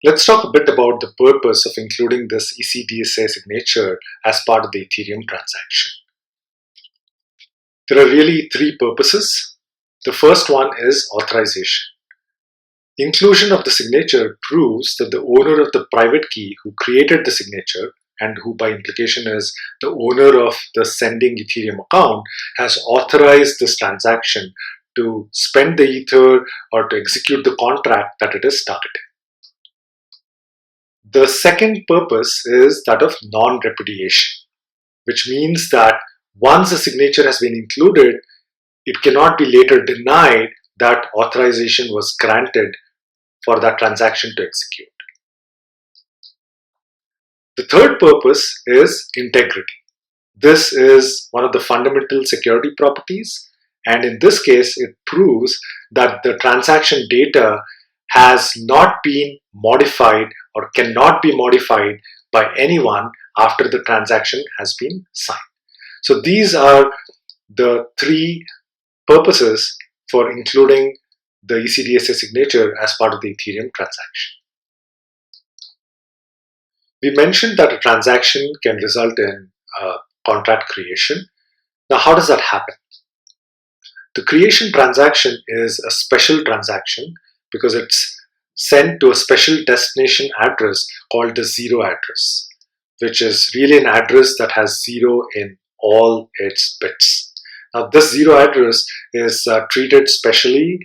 Let's talk a bit about the purpose of including this ECDSA signature as part of the Ethereum transaction. There are really three purposes. The first one is authorization. Inclusion of the signature proves that the owner of the private key who created the signature, and who by implication is the owner of the sending Ethereum account, has authorized this transaction to spend the Ether or to execute the contract that it is targeting. The second purpose is that of non-repudiation, which means that once a signature has been included, it cannot be later denied that authorization was granted for that transaction to execute. The third purpose is integrity. This is one of the fundamental security properties, and in this case, it proves that the transaction data has not been modified or cannot be modified by anyone after the transaction has been signed. So these are the three purposes for including the ECDSA signature as part of the Ethereum transaction. We mentioned that a transaction can result in contract creation. Now, how does that happen? The creation transaction is a special transaction because it's sent to a special destination address called the zero address, which is really an address that has zero in all its bits. Now, this zero address is treated specially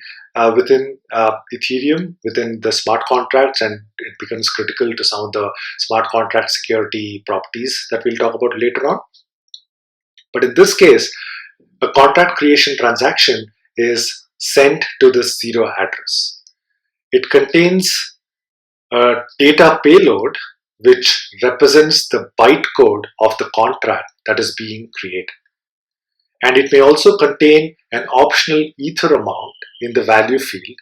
within Ethereum, within the smart contracts, and it becomes critical to some of the smart contract security properties that we'll talk about later on. But in this case, a contract creation transaction is sent to this zero address. It contains a data payload which represents the bytecode of the contract that is being created. And it may also contain an optional Ether amount in the value field,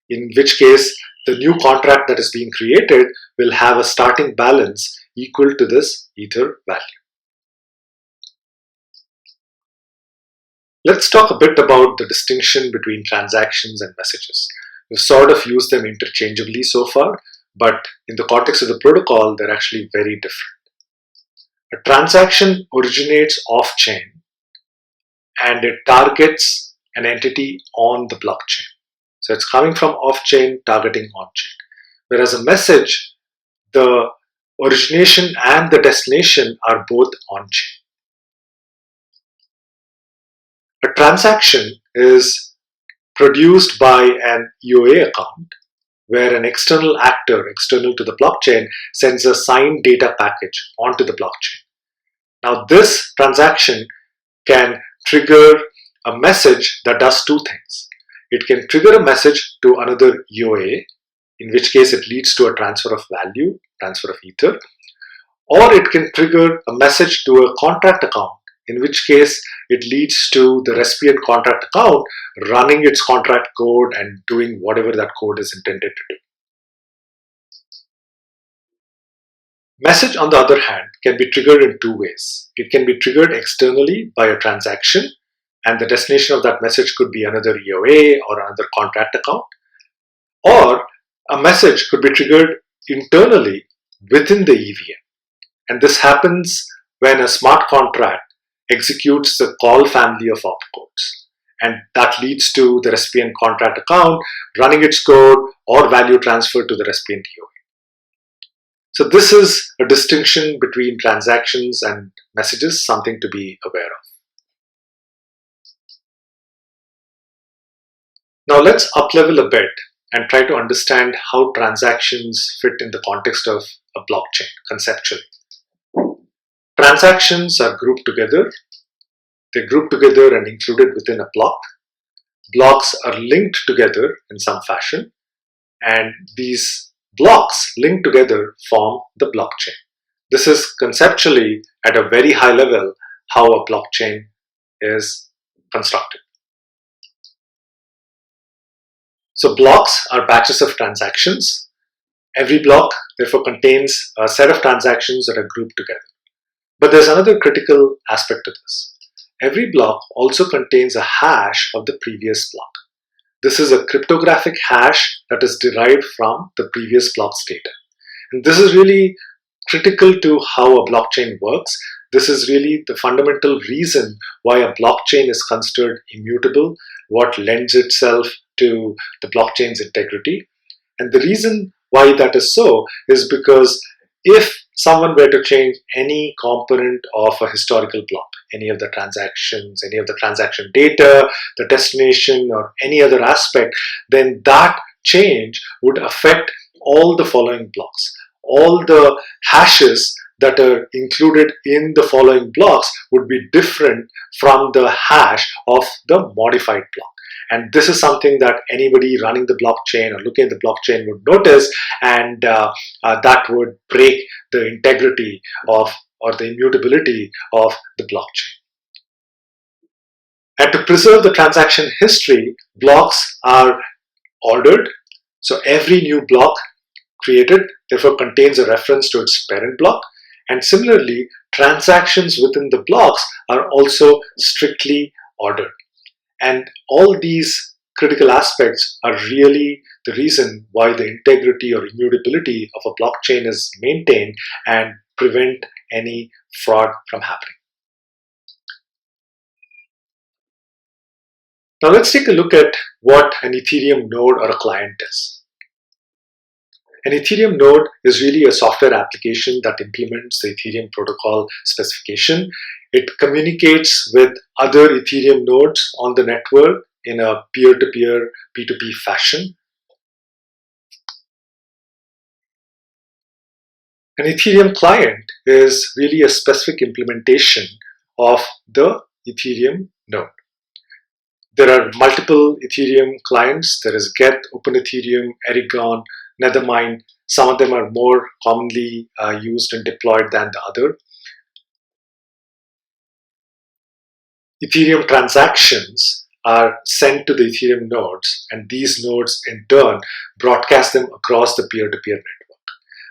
in which case the new contract that is being created will have a starting balance equal to this Ether value. Let's talk a bit about the distinction between transactions and messages. We've sort of used them interchangeably so far, but in the context of the protocol, they're actually very different. A transaction originates off-chain and it targets an entity on the blockchain. So it's coming from off-chain, targeting on-chain. Whereas a message, the origination and the destination are both on-chain. A transaction is produced by an EOA account where an external actor, external to the blockchain, sends a signed data package onto the blockchain. Now this transaction can trigger a message that does two things. It can trigger a message to another EOA, in which case it leads to a transfer of value, transfer of Ether, or it can trigger a message to a contract account, in which case it leads to the recipient contract account running its contract code and doing whatever that code is intended to do. Message, on the other hand, can be triggered in two ways. It can be triggered externally by a transaction, and the destination of that message could be another EOA or another contract account, or a message could be triggered internally within the EVM. And this happens when a smart contract executes the call family of opcodes, and that leads to the recipient contract account running its code or value transfer to the recipient EOA. So this is a distinction between transactions and messages, something to be aware of. Now let's up-level a bit and try to understand how transactions fit in the context of a blockchain conceptually. Transactions are grouped together. They're grouped together and included within a block. Blocks are linked together in some fashion, and these blocks linked together form the blockchain. This is conceptually at a very high level how a blockchain is constructed. So blocks are batches of transactions. Every block therefore contains a set of transactions that are grouped together. But there's another critical aspect to this. Every block also contains a hash of the previous block. This is a cryptographic hash that is derived from the previous block's data. And this is really critical to how a blockchain works. This is really the fundamental reason why a blockchain is considered immutable, what lends itself to the blockchain's integrity. And the reason why that is so is because if someone were to change any component of a historical block, any of the transactions, any of the transaction data, the destination, or any other aspect, then that change would affect all the following blocks. All the hashes that are included in the following blocks would be different from the hash of the modified block. And this is something that anybody running the blockchain or looking at the blockchain would notice, and that would break the integrity of or the immutability of the blockchain. And to preserve the transaction history, blocks are ordered. So every new block created therefore contains a reference to its parent block. And similarly, transactions within the blocks are also strictly ordered. And all these critical aspects are really the reason why the integrity or immutability of a blockchain is maintained and prevent any fraud from happening. Now let's take a look at what an Ethereum node or a client is. An Ethereum node is really a software application that implements the Ethereum protocol specification. It communicates with other Ethereum nodes on the network in a peer-to-peer, P2P fashion. An Ethereum client is really a specific implementation of the Ethereum node. There are multiple Ethereum clients. There is Get, OpenEthereum, Aragon, Nethermind. Some of them are more commonly used and deployed than the other. Ethereum transactions are sent to the Ethereum nodes, and these nodes in turn broadcast them across the peer-to-peer network.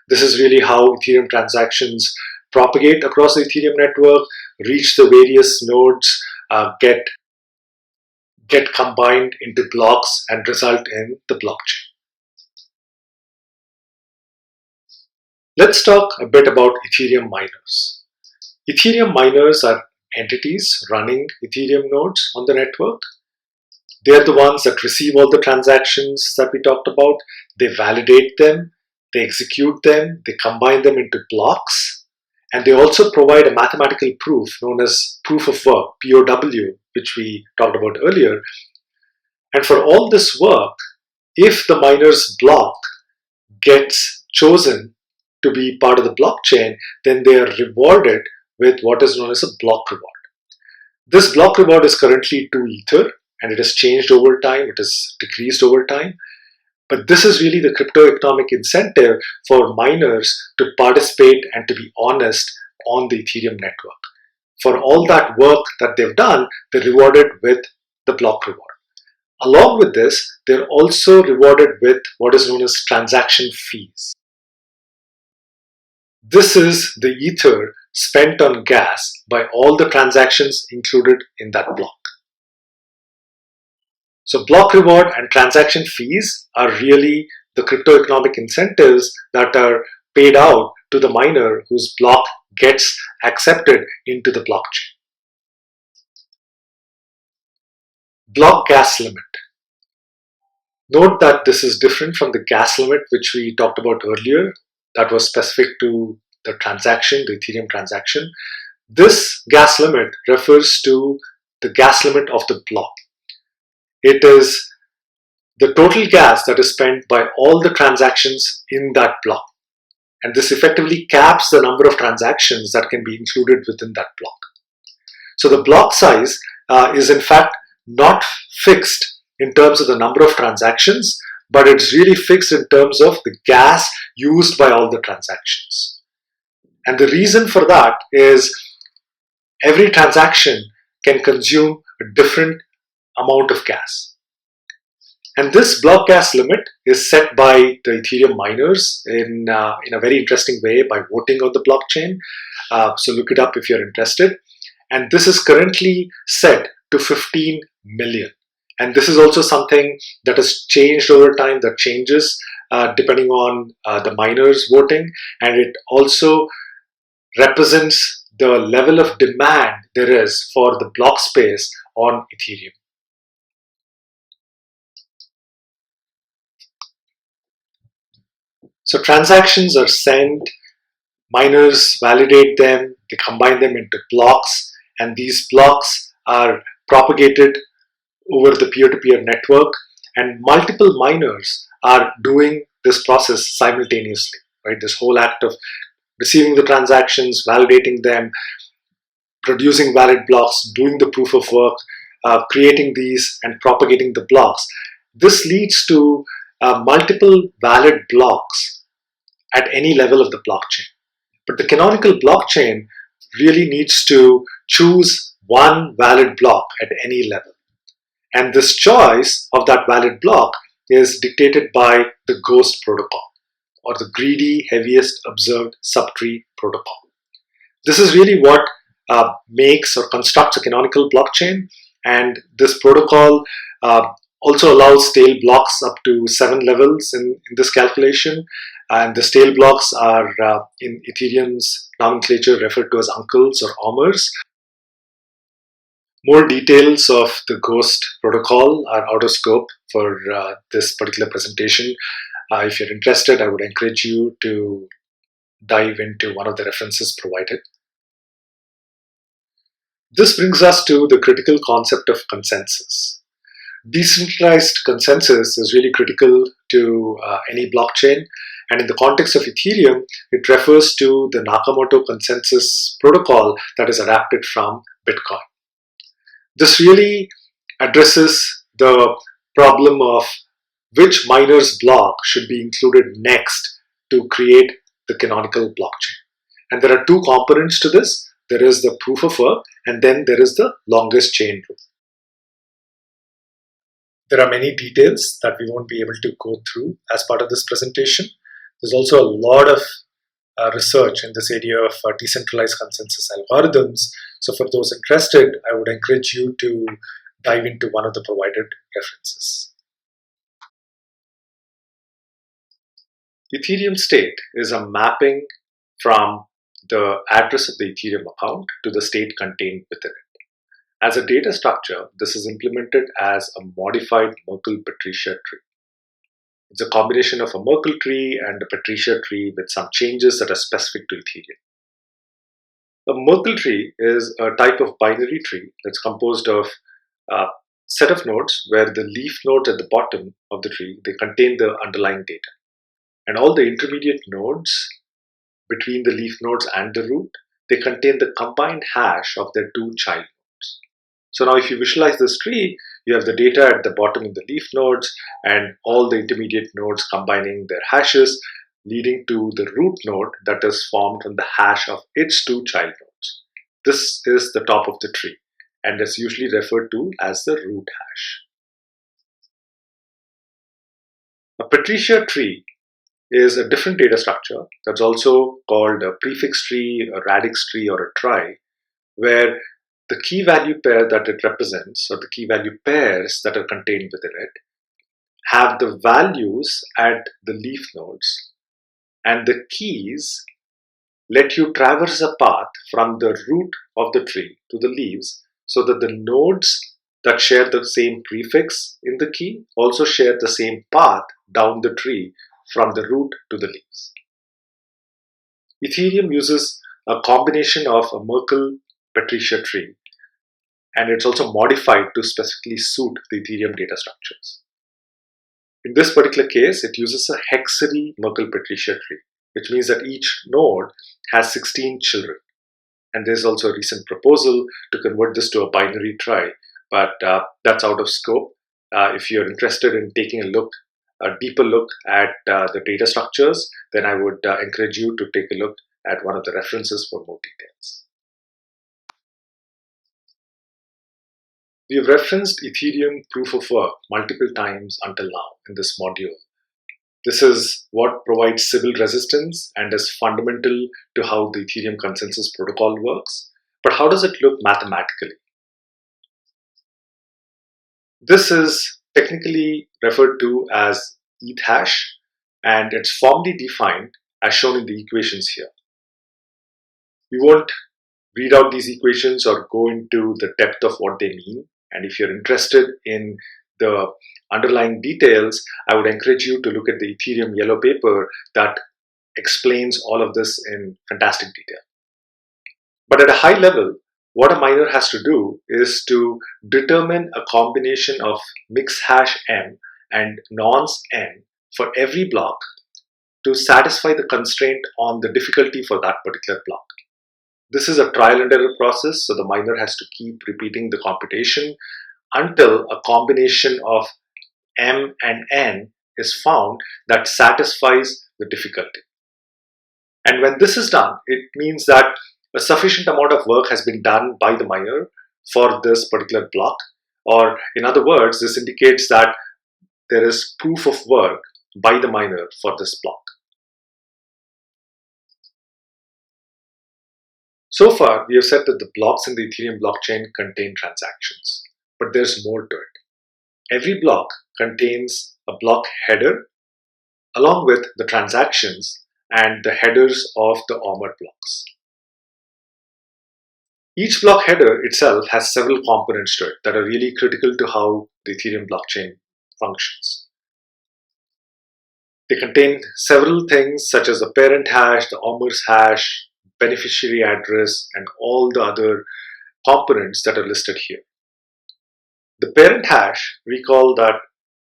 This is really how Ethereum transactions propagate across the Ethereum network, reach the various nodes, get combined into blocks and result in the blockchain. Let's talk a bit about Ethereum miners. Ethereum miners are entities running Ethereum nodes on the network. They're the ones that receive all the transactions that we talked about. They validate them, they execute them, they combine them into blocks, and they also provide a mathematical proof known as proof of work, POW, which we talked about earlier. And for all this work, if the miner's block gets chosen to be part of the blockchain, then they are rewarded with what is known as a block reward. This block reward is currently 2 Ether, and it has changed over time, it has decreased over time. But this is really the crypto-economic incentive for miners to participate and to be honest on the Ethereum network. For all that work that they've done, they're rewarded with the block reward. Along with this, they're also rewarded with what is known as transaction fees. This is the Ether spent on gas by all the transactions included in that block. So block reward and transaction fees are really the crypto-economic incentives that are paid out to the miner whose block gets accepted into the blockchain. Block gas limit. Note that this is different from the gas limit which we talked about earlier that was specific to the transaction, the Ethereum transaction. This gas limit refers to the gas limit of the block. It is the total gas that is spent by all the transactions in that block. And this effectively caps the number of transactions that can be included within that block. So the block size is in fact not fixed in terms of the number of transactions, but it's really fixed in terms of the gas used by all the transactions. And the reason for that is every transaction can consume a different amount of gas. And this block gas limit is set by the Ethereum miners in a very interesting way by voting on the blockchain. So look it up if you're interested. And this is currently set to 15 million. And this is also something that has changed over time, that changes depending on the miners voting, and it also represents the level of demand there is for the block space on Ethereum. So transactions are sent, miners validate them, they combine them into blocks, and these blocks are propagated over the peer-to-peer network, and multiple miners are doing this process simultaneously, right? This whole act of receiving the transactions, validating them, producing valid blocks, doing the proof of work, creating these and propagating the blocks. This leads to multiple valid blocks at any level of the blockchain. But the canonical blockchain really needs to choose one valid block at any level. And this choice of that valid block is dictated by the ghost protocol, or the greedy heaviest observed subtree protocol. This is really what makes or constructs a canonical blockchain, and this protocol also allows stale blocks up to 7 levels in this calculation, and the stale blocks are in Ethereum's nomenclature referred to as uncles or omers. More details of the ghost protocol are out of scope for this particular presentation. If you're interested, I would encourage you to dive into one of the references provided. This brings us to the critical concept of consensus. Decentralized consensus is really critical to any blockchain, and in the context of Ethereum, it refers to the Nakamoto consensus protocol that is adapted from Bitcoin. This really addresses the problem of which miner's block should be included next to create the canonical blockchain. And there are two components to this. There is the proof of work, and then there is the longest chain rule. There are many details that we won't be able to go through as part of this presentation. There's also a lot of research in this area of decentralized consensus algorithms. So for those interested, I would encourage you to dive into one of the provided references. Ethereum State is a mapping from the address of the Ethereum account to the state contained within it. As a data structure, this is implemented as a modified Merkle-Patricia tree. It's a combination of a Merkle tree and a Patricia tree with some changes that are specific to Ethereum. A Merkle tree is a type of binary tree that's composed of a set of nodes where the leaf nodes at the bottom of the tree, they contain the underlying data. And all the intermediate nodes between the leaf nodes and the root, they contain the combined hash of their two child nodes. So now if you visualize this tree, you have the data at the bottom of the leaf nodes and all the intermediate nodes combining their hashes, leading to the root node that is formed from the hash of its two child nodes. This is the top of the tree and is usually referred to as the root hash. A Patricia tree is a different data structure that's also called a prefix tree, a radix tree, or a trie, where the key value pair that it represents, or the key value pairs that are contained within it, have the values at the leaf nodes, and the keys let you traverse a path from the root of the tree to the leaves, so that the nodes that share the same prefix in the key also share the same path down the tree from the root to the leaves. Ethereum uses a combination of a Merkle-Patricia tree, and it's also modified to specifically suit the Ethereum data structures. In this particular case, it uses a hexary Merkle-Patricia tree, which means that each node has 16 children. And there's also a recent proposal to convert this to a binary trie, but that's out of scope. If you're interested in taking a deeper look at the data structures, then I would encourage you to take a look at one of the references for more details. We have referenced Ethereum proof of work multiple times until now in this module. This is what provides Sybil resistance and is fundamental to how the Ethereum consensus protocol works. But how does it look mathematically? This is technically referred to as ETH hash, and it's formally defined as shown in the equations here. We won't read out these equations or go into the depth of what they mean, and if you're interested in the underlying details, I would encourage you to look at the Ethereum yellow paper that explains all of this in fantastic detail. But at a high level, what a miner has to do is to determine a combination of mix hash m and nonce n for every block to satisfy the constraint on the difficulty for that particular block. This is a trial and error process, so the miner has to keep repeating the computation until a combination of m and n is found that satisfies the difficulty. And when this is done, it means that a sufficient amount of work has been done by the miner for this particular block, or in other words, this indicates that there is proof of work by the miner for this block. So far, we have said that the blocks in the Ethereum blockchain contain transactions, but there's more to it. Every block contains a block header along with the transactions and the headers of the armor blocks. Each block header itself has several components to it that are really critical to how the Ethereum blockchain functions. They contain several things such as the parent hash, the armor's hash, beneficiary address, and all the other components that are listed here. The parent hash, recall that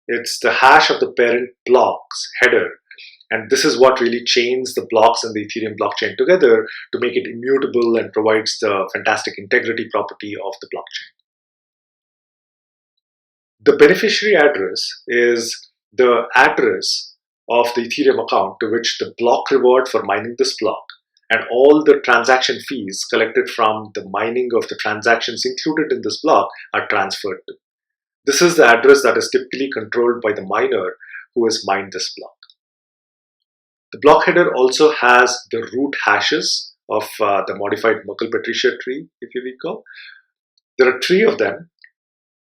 it's the hash of the parent block's header, and this is what really chains the blocks in the Ethereum blockchain together to make it immutable and provides the fantastic integrity property of the blockchain. The beneficiary address is the address of the Ethereum account to which the block reward for mining this block and all the transaction fees collected from the mining of the transactions included in this block are transferred to. This is the address that is typically controlled by the miner who has mined this block. The block header also has the root hashes of the modified Merkle-Patricia tree, if you recall. There are three of them.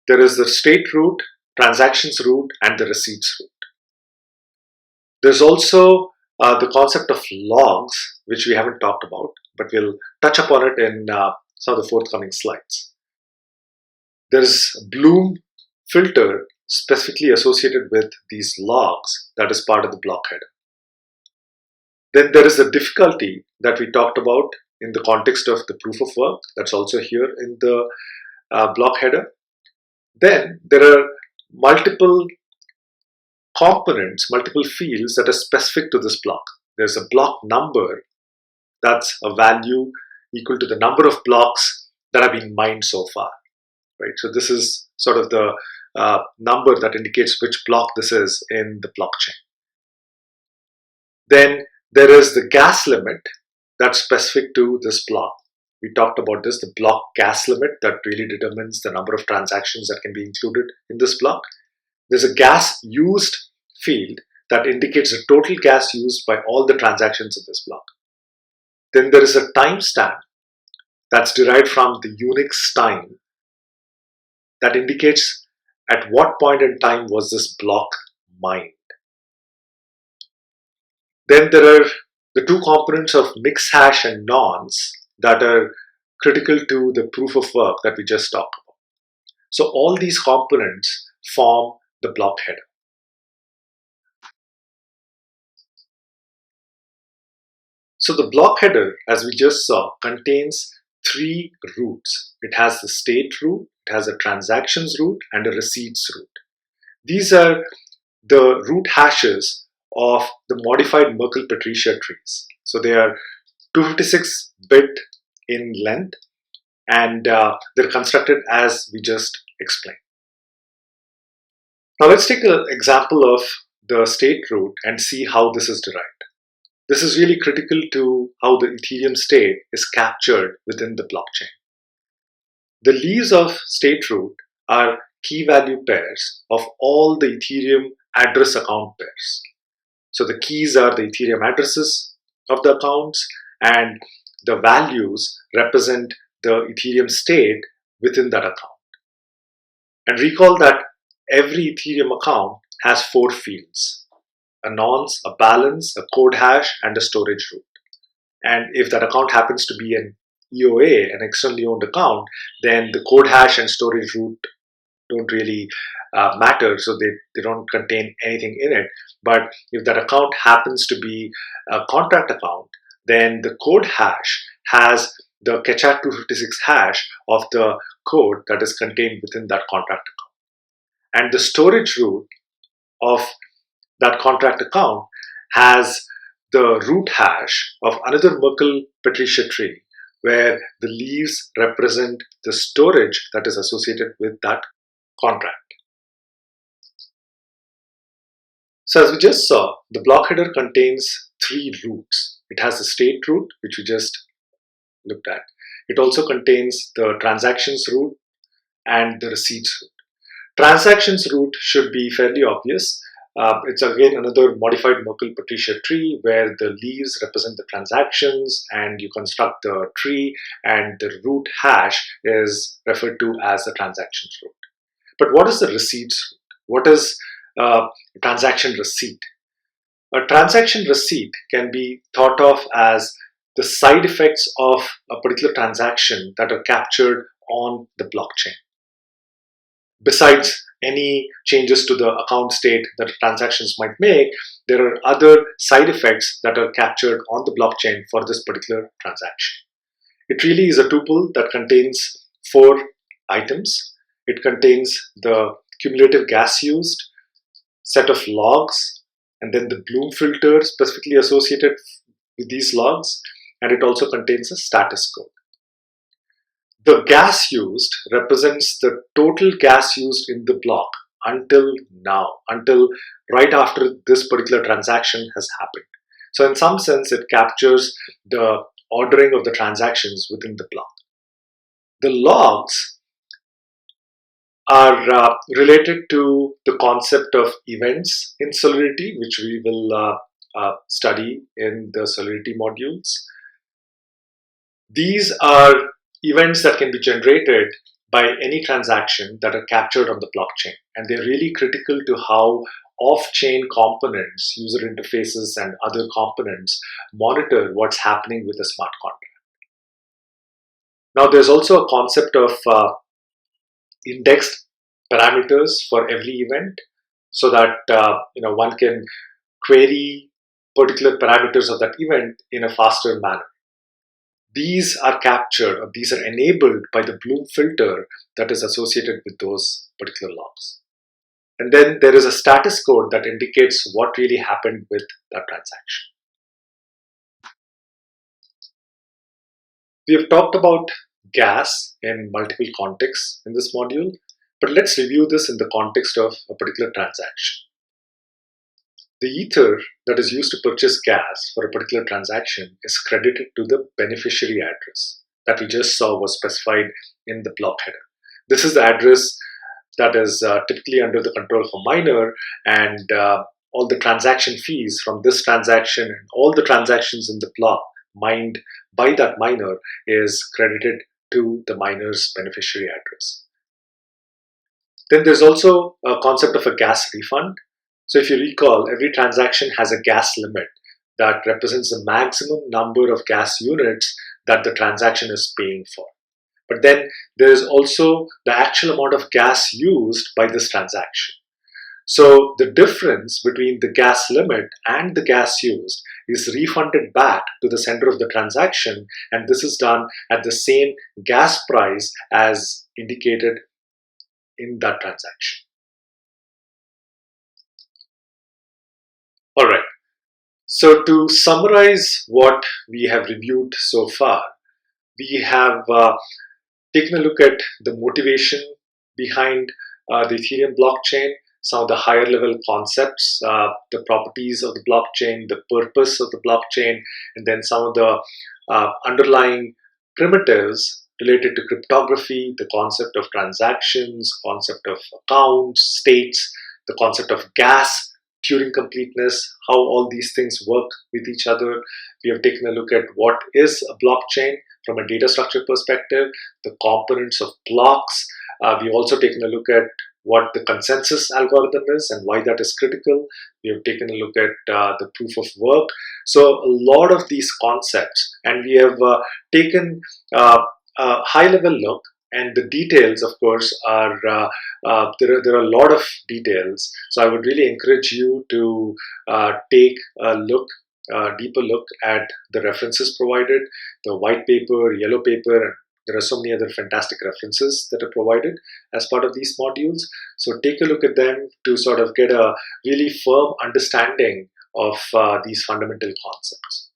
There is the state root, transactions root, and the receipts root. There's also the concept of logs, which we haven't talked about, but we'll touch upon it in some of the forthcoming slides. There's a Bloom filter specifically associated with these logs that is part of the block header. Then there is the difficulty that we talked about in the context of the proof of work that's also here in the block header. Then there are multiple components, multiple fields that are specific to this block. There's a block number, that's a value equal to the number of blocks that have been mined so far, right? So this is sort of the number that indicates which block this is in the blockchain. Then there is the gas limit that's specific to this block. We talked about this, the block gas limit that really determines the number of transactions that can be included in this block. There's a gas used field that indicates the total gas used by all the transactions in this block. Then there is a timestamp that's derived from the Unix time that indicates at what point in time was this block mined. Then there are the two components of mix hash and nonce that are critical to the proof of work that we just talked about. So all these components form the block header. So the block header, as we just saw, contains three roots. It has the state root, it has a transactions root, and a receipts root. These are the root hashes of the modified Merkle-Patricia trees. So they are 256-bit in length, and they're constructed as we just explained. Now let's take an example of the state root and see how this is derived. This is really critical to how the Ethereum state is captured within the blockchain. The leaves of state root are key value pairs of all the Ethereum address account pairs. So the keys are the Ethereum addresses of the accounts, and the values represent the Ethereum state within that account. And recall that every Ethereum account has 4 fields. a nonce, a balance, a code hash, and a storage root. And if that account happens to be an EOA, an externally owned account, then the code hash and storage root don't really matter, so they don't contain anything in it. But if that account happens to be a contract account, then the code hash has the Ketchat 256 hash of the code that is contained within that contract account. And the storage root of that contract account has the root hash of another Merkle-Patricia tree, where the leaves represent the storage that is associated with that contract. So as we just saw, the block header contains three roots. It has the state root, which we just looked at. It also contains the transactions root and the receipts root. Transactions root should be fairly obvious. It's again another modified Merkle-Patricia tree where the leaves represent the transactions and you construct the tree, and the root hash is referred to as the transactions root. But what is the receipts root? What is a transaction receipt? A transaction receipt can be thought of as the side effects of a particular transaction that are captured on the blockchain. Besides any changes to the account state that transactions might make, there are other side effects that are captured on the blockchain for this particular transaction. It really is a tuple that contains 4 items. It contains the cumulative gas used, set of logs, and then the Bloom filter specifically associated with these logs, and it also contains a status code. The gas used represents the total gas used in the block until now, until right after this particular transaction has happened. So in some sense, it captures the ordering of the transactions within the block. The logs are related to the concept of events in Solidity, which we will study in the Solidity modules. These are events that can be generated by any transaction that are captured on the blockchain, and they're really critical to how off-chain components, user interfaces, and other components monitor what's happening with a smart contract. Now, there's also a concept of indexed parameters for every event, so that one can query particular parameters of that event in a faster manner. These are captured, or these are enabled by the Bloom filter that is associated with those particular logs. And then there is a status code that indicates what really happened with that transaction. We have talked about gas in multiple contexts in this module, but let's review this in the context of a particular transaction. The ether that is used to purchase gas for a particular transaction is credited to the beneficiary address that we just saw was specified in the block header. This is the address that is typically under the control of a miner, and all the transaction fees from this transaction and all the transactions in the block mined by that miner is credited to the miner's beneficiary address. Then there's also a concept of a gas refund. So if you recall, every transaction has a gas limit that represents the maximum number of gas units that the transaction is paying for. But then there is also the actual amount of gas used by this transaction. So the difference between the gas limit and the gas used is refunded back to the sender of the transaction, and this is done at the same gas price as indicated in that transaction. All right, so to summarize what we have reviewed so far, we have taken a look at the motivation behind the Ethereum blockchain, some of the higher level concepts, the properties of the blockchain, the purpose of the blockchain, and then some of the underlying primitives related to cryptography, the concept of transactions, concept of accounts, states, the concept of gas, Turing completeness, how all these things work with each other. We have taken a look at what is a blockchain from a data structure perspective, the components of blocks. We've also taken a look at what the consensus algorithm is and why that is critical. We have taken a look at the proof of work. So a lot of these concepts, and we have taken a high-level look, and the details, of course, are there are a lot of details. So I would really encourage you to take a look, deeper look at the references provided, the white paper, yellow paper. There are so many other fantastic references that are provided as part of these modules. So take a look at them to sort of get a really firm understanding of these fundamental concepts.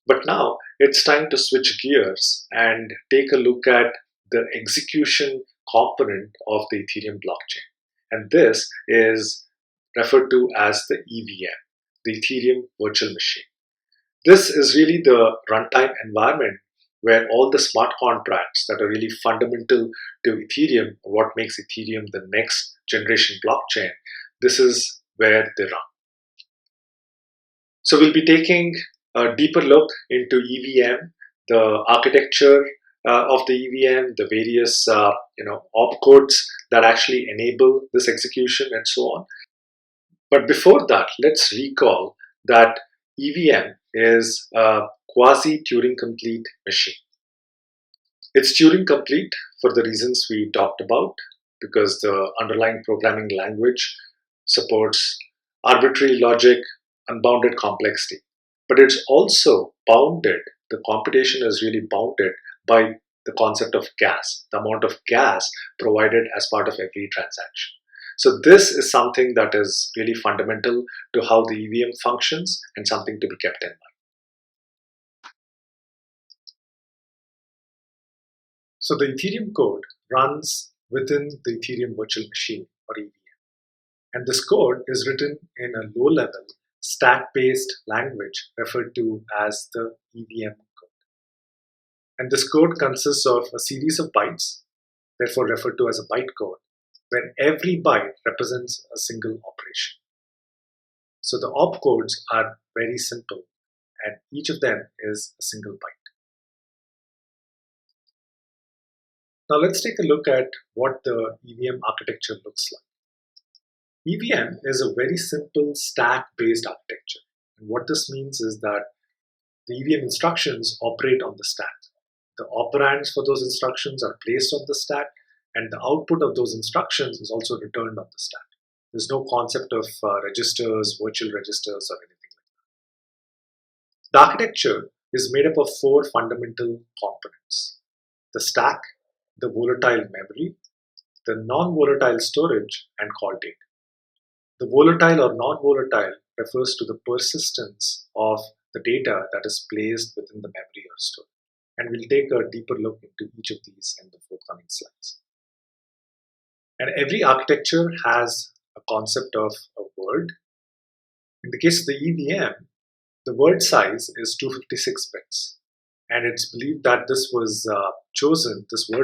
But now it's time to switch gears and take a look at the execution component of the Ethereum blockchain. And this is referred to as the EVM, the Ethereum virtual machine. This is really the runtime environment where all the smart contracts that are really fundamental to Ethereum, what makes Ethereum the next generation blockchain, this is where they run. So we'll be taking a deeper look into EVM, the architecture of the EVM, the various opcodes that actually enable this execution and so on. But before that, let's recall that EVM is a quasi-Turing complete machine. It's Turing complete for the reasons we talked about, because the underlying programming language supports arbitrary logic, unbounded complexity. But it's also bounded, the computation is really bounded by the concept of gas, the amount of gas provided as part of every transaction. So this is something that is really fundamental to how the EVM functions and something to be kept in mind. So the Ethereum code runs within the Ethereum virtual machine, or EVM. And this code is written in a low-level, stack-based language referred to as the EVM code. And this code consists of a series of bytes, therefore referred to as a bytecode, where every byte represents a single operation. So the opcodes are very simple, and each of them is a single byte. Now let's take a look at what the EVM architecture looks like. EVM is a very simple stack-based architecture. And what this means is that the EVM instructions operate on the stack. The operands for those instructions are placed on the stack, and the output of those instructions is also returned on the stack. There's no concept of registers, virtual registers, or anything like that. The architecture is made up of four fundamental components: the stack, the volatile memory, the non-volatile storage, and call date. The volatile or non-volatile refers to the persistence of the data that is placed within the memory or storage. And we'll take a deeper look into each of these in the forthcoming slides. And every architecture has a concept of a word. In the case of the EVM, the word size is 256 bits. And it's believed that this word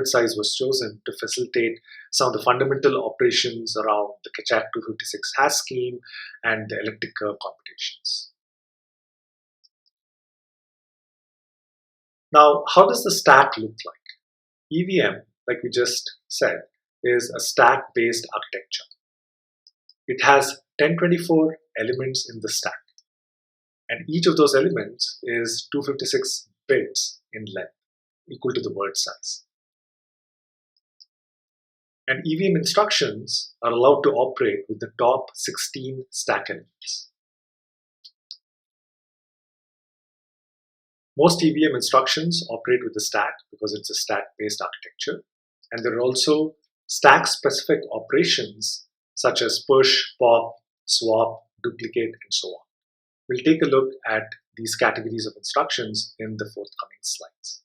size was chosen to facilitate some of the fundamental operations around the Keccak 256 hash scheme and the elliptic curve computations. Now, how does the stack look like? EVM, like we just said, is a stack-based architecture. It has 1024 elements in the stack, and each of those elements is 256 bits in length, equal to the word size. And EVM instructions are allowed to operate with the top 16 stack elements. Most EVM instructions operate with the stack because it's a stack-based architecture. And there are also stack-specific operations such as push, pop, swap, duplicate, and so on. We'll take a look at these categories of instructions in the forthcoming slides.